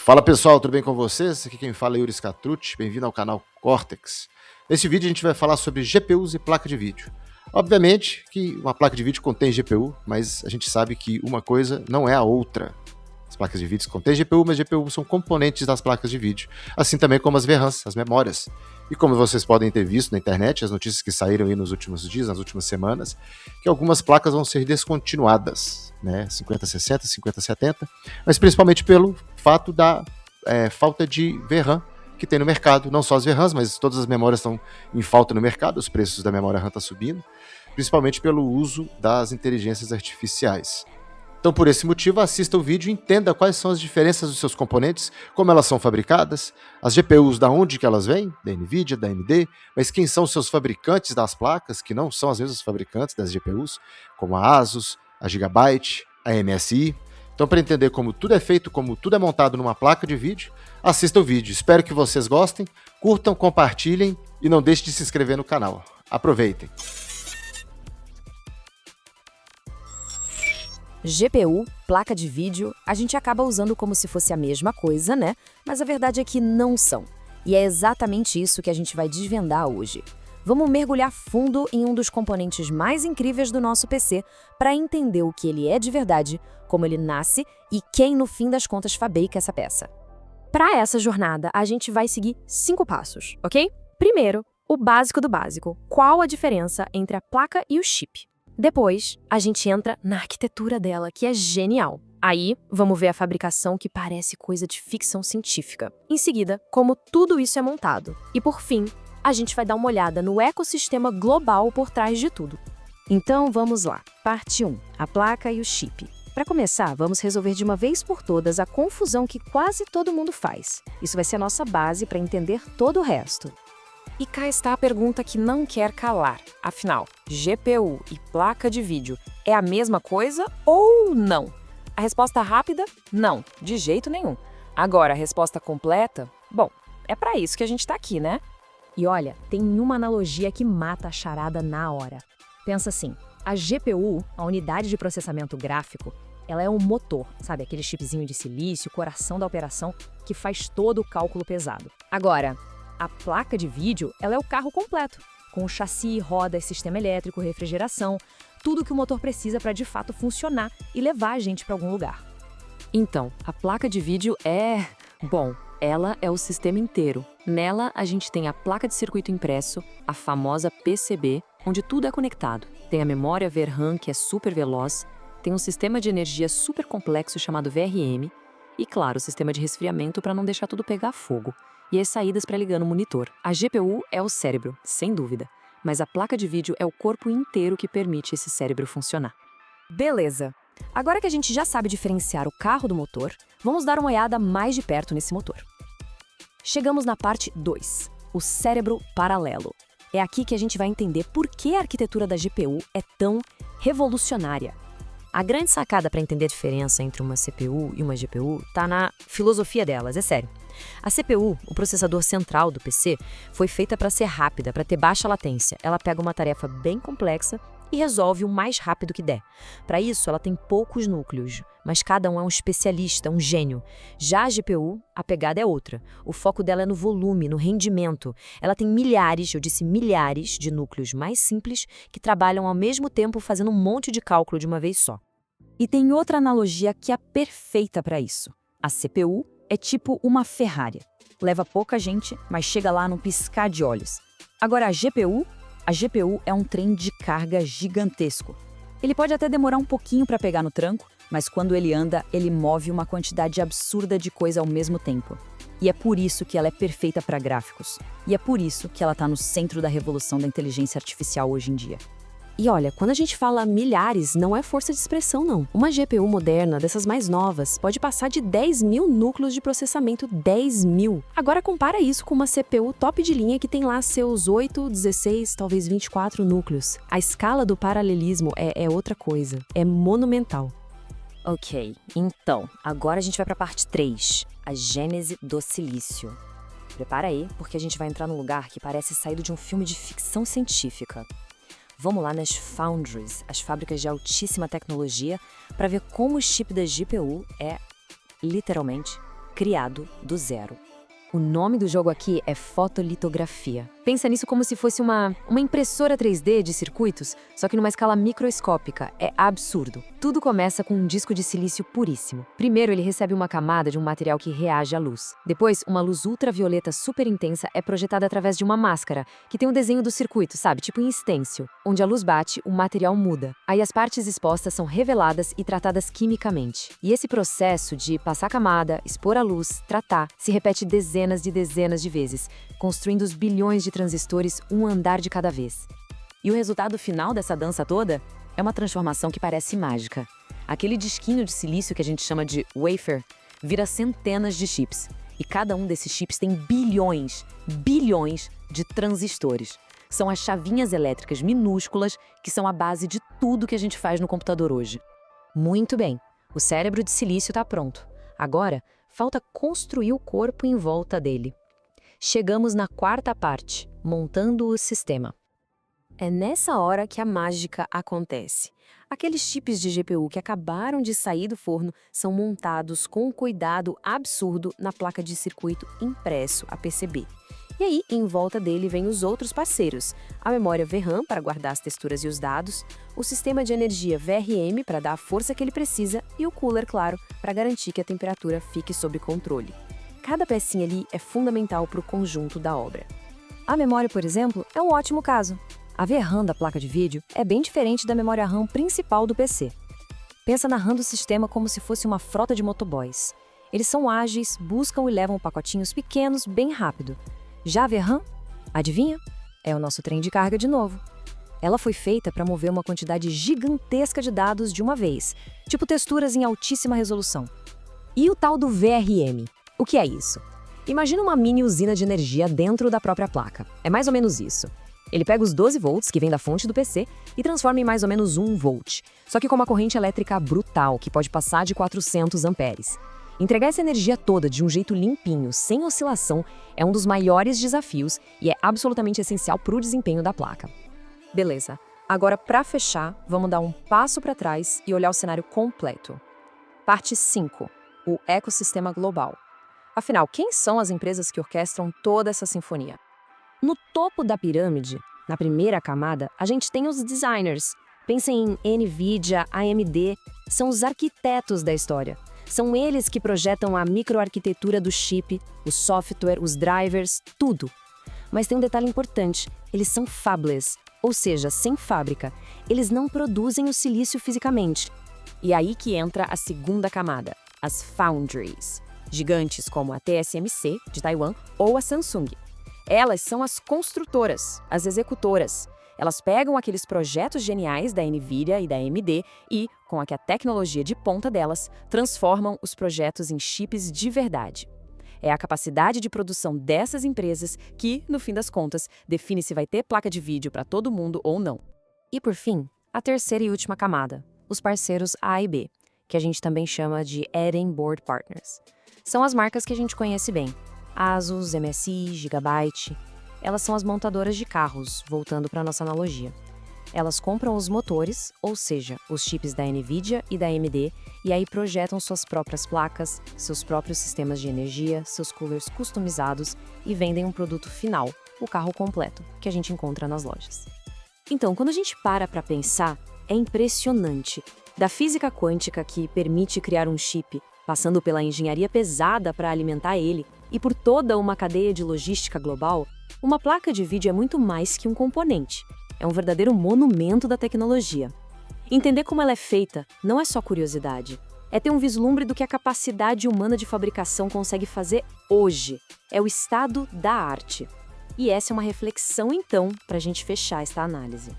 Fala pessoal, tudo bem com vocês? Aqui quem fala é Yuri Scatrucci, bem-vindo ao canal Cortex. Nesse vídeo a gente vai falar sobre GPUs e placa de vídeo. Obviamente que uma placa de vídeo contém GPU, mas a gente sabe que uma coisa não é a outra. As placas de vídeo contêm GPU, mas GPU são componentes das placas de vídeo, assim também como as VRAMs, as memórias. E como vocês podem ter visto na internet, as notícias que saíram aí nos últimos dias, nas últimas semanas, que algumas placas vão ser descontinuadas, né? 5060, 5070, mas principalmente pelo fato da falta de VRAM que tem no mercado. Não só as VRAMs, mas todas as memórias estão em falta no mercado, os preços da memória RAM estão subindo, principalmente pelo uso das inteligências artificiais. Então, por esse motivo, assista o vídeo e entenda quais são as diferenças dos seus componentes, como elas são fabricadas, as GPUs, da onde que elas vêm, da NVIDIA, da AMD, mas quem são os seus fabricantes das placas, que não são as mesmas fabricantes das GPUs, como a ASUS, a Gigabyte, a MSI. Então, para entender como tudo é feito, como tudo é montado numa placa de vídeo, assista o vídeo. Espero que vocês gostem, curtam, compartilhem e não deixem de se inscrever no canal. Aproveitem! GPU, placa de vídeo, a gente acaba usando como se fosse a mesma coisa, né? Mas a verdade é que não são. E é exatamente isso que a gente vai desvendar hoje. Vamos mergulhar fundo em um dos componentes mais incríveis do nosso PC para entender o que ele é de verdade, como ele nasce e quem, no fim das contas, fabrica essa peça. Para essa jornada, a gente vai seguir 5 passos, ok? Primeiro, o básico do básico. Qual a diferença entre a placa e o chip? Depois, a gente entra na arquitetura dela, que é genial. Aí, vamos ver a fabricação, que parece coisa de ficção científica. Em seguida, como tudo isso é montado. E por fim, a gente vai dar uma olhada no ecossistema global por trás de tudo. Então, vamos lá. Parte 1. A placa e o chip. Para começar, vamos resolver de uma vez por todas a confusão que quase todo mundo faz. Isso vai ser a nossa base para entender todo o resto. E cá está a pergunta que não quer calar. Afinal, GPU e placa de vídeo é a mesma coisa ou não? A resposta rápida? Não, de jeito nenhum. Agora, a resposta completa? Bom, é para isso que a gente está aqui, né? E olha, tem uma analogia que mata a charada na hora. Pensa assim, a GPU, a unidade de processamento gráfico, ela é um motor, sabe? Aquele chipzinho de silício, coração da operação, que faz todo o cálculo pesado. Agora, a placa de vídeo, ela é o carro completo, com o chassi, rodas, sistema elétrico, refrigeração, tudo que o motor precisa para de fato funcionar e levar a gente para algum lugar. Então, a placa de vídeo bom, ela é o sistema inteiro. Nela, a gente tem a placa de circuito impresso, a famosa PCB, onde tudo é conectado. Tem a memória VRAM, que é super veloz, tem um sistema de energia super complexo chamado VRM e, claro, o sistema de resfriamento para não deixar tudo pegar fogo. E as saídas para ligar no monitor. A GPU é o cérebro, sem dúvida, mas a placa de vídeo é o corpo inteiro que permite esse cérebro funcionar. Beleza! Agora que a gente já sabe diferenciar o carro do motor, vamos dar uma olhada mais de perto nesse motor. Chegamos na parte 2, o cérebro paralelo. É aqui que a gente vai entender por que a arquitetura da GPU é tão revolucionária. A grande sacada para entender a diferença entre uma CPU e uma GPU está na filosofia delas, é sério. A CPU, o processador central do PC, foi feita para ser rápida, para ter baixa latência. Ela pega uma tarefa bem complexa e resolve o mais rápido que der. Para isso, ela tem poucos núcleos, mas cada um é um especialista, um gênio. Já a GPU, a pegada é outra. O foco dela é no volume, no rendimento. Ela tem milhares, eu disse milhares, de núcleos mais simples que trabalham ao mesmo tempo fazendo um monte de cálculo de uma vez só. E tem outra analogia que é perfeita para isso. A CPU é tipo uma Ferrari. Leva pouca gente, mas chega lá num piscar de olhos. Agora a GPU é um trem de carga gigantesco. Ele pode até demorar um pouquinho para pegar no tranco, mas quando ele anda, ele move uma quantidade absurda de coisa ao mesmo tempo. E é por isso que ela é perfeita para gráficos. E é por isso que ela está no centro da revolução da inteligência artificial hoje em dia. E olha, quando a gente fala milhares, não é força de expressão, não. Uma GPU moderna, dessas mais novas, pode passar de 10 mil núcleos de processamento. 10 mil! Agora compara isso com uma CPU top de linha que tem lá seus 8, 16, talvez 24 núcleos. A escala do paralelismo é outra coisa. É monumental. Ok, então, agora a gente vai para a parte 3, a gênese do silício. Prepara aí, porque a gente vai entrar num lugar que parece saído de um filme de ficção científica. Vamos lá nas foundries, as fábricas de altíssima tecnologia, para ver como o chip da GPU é, literalmente, criado do zero. O nome do jogo aqui é fotolitografia. Pensa nisso como se fosse uma impressora 3D de circuitos, só que numa escala microscópica. É absurdo. Tudo começa com um disco de silício puríssimo. Primeiro, ele recebe uma camada de um material que reage à luz. Depois, uma luz ultravioleta super intensa é projetada através de uma máscara, que tem o desenho do circuito, sabe? Tipo em stencil. Onde a luz bate, o material muda. Aí as partes expostas são reveladas e tratadas quimicamente. E esse processo de passar camada, expor a luz, tratar, se repete dezenas de vezes, construindo os bilhões de transistores um andar de cada vez. E o resultado final dessa dança toda é uma transformação que parece mágica. Aquele disquinho de silício que a gente chama de wafer vira centenas de chips. E cada um desses chips tem bilhões de transistores. São as chavinhas elétricas minúsculas que são a base de tudo que a gente faz no computador hoje. Muito bem, o cérebro de silício está pronto. Agora, falta construir o corpo em volta dele. Chegamos na quarta parte, montando o sistema. É nessa hora que a mágica acontece. Aqueles chips de GPU que acabaram de sair do forno são montados com um cuidado absurdo na placa de circuito impresso, a PCB. E aí, em volta dele, vem os outros parceiros. A memória VRAM para guardar as texturas e os dados, o sistema de energia VRM para dar a força que ele precisa e o cooler, claro, para garantir que a temperatura fique sob controle. Cada pecinha ali é fundamental para o conjunto da obra. A memória, por exemplo, é um ótimo caso. A VRAM da placa de vídeo é bem diferente da memória RAM principal do PC. Pensa na RAM do sistema como se fosse uma frota de motoboys. Eles são ágeis, buscam e levam pacotinhos pequenos bem rápido. Já a VRAM, adivinha? É o nosso trem de carga de novo. Ela foi feita para mover uma quantidade gigantesca de dados de uma vez, tipo texturas em altíssima resolução. E o tal do VRM? O que é isso? Imagina uma mini usina de energia dentro da própria placa. É mais ou menos isso. Ele pega os 12 volts que vem da fonte do PC e transforma em mais ou menos 1 volt, só que com uma corrente elétrica brutal, que pode passar de 400 amperes. Entregar essa energia toda de um jeito limpinho, sem oscilação, é um dos maiores desafios e é absolutamente essencial para o desempenho da placa. Beleza, agora para fechar, vamos dar um passo para trás e olhar o cenário completo. Parte 5, o ecossistema global. Afinal, quem são as empresas que orquestram toda essa sinfonia? No topo da pirâmide, na primeira camada, a gente tem os designers. Pensem em NVIDIA, AMD, são os arquitetos da história. São eles que projetam a microarquitetura do chip, o software, os drivers, tudo. Mas tem um detalhe importante, eles são fabless, ou seja, sem fábrica. Eles não produzem o silício fisicamente. E aí que entra a segunda camada, as foundries. Gigantes como a TSMC, de Taiwan, ou a Samsung. Elas são as construtoras, as executoras. Elas pegam aqueles projetos geniais da NVIDIA e da AMD e, com a tecnologia de ponta delas, transformam os projetos em chips de verdade. É a capacidade de produção dessas empresas que, no fim das contas, define se vai ter placa de vídeo para todo mundo ou não. E, por fim, a terceira e última camada, os parceiros A e B, que a gente também chama de Add-in Board Partners. São as marcas que a gente conhece bem. Asus, MSI, Gigabyte. Elas são as montadoras de carros, voltando para a nossa analogia. Elas compram os motores, ou seja, os chips da NVIDIA e da AMD, e aí projetam suas próprias placas, seus próprios sistemas de energia, seus coolers customizados e vendem um produto final, o carro completo, que a gente encontra nas lojas. Então, quando a gente para pensar, é impressionante. Da física quântica que permite criar um chip, passando pela engenharia pesada para alimentar ele, e por toda uma cadeia de logística global, uma placa de vídeo é muito mais que um componente. É um verdadeiro monumento da tecnologia. Entender como ela é feita não é só curiosidade. É ter um vislumbre do que a capacidade humana de fabricação consegue fazer hoje. É o estado da arte. E essa é uma reflexão, então, para a gente fechar esta análise.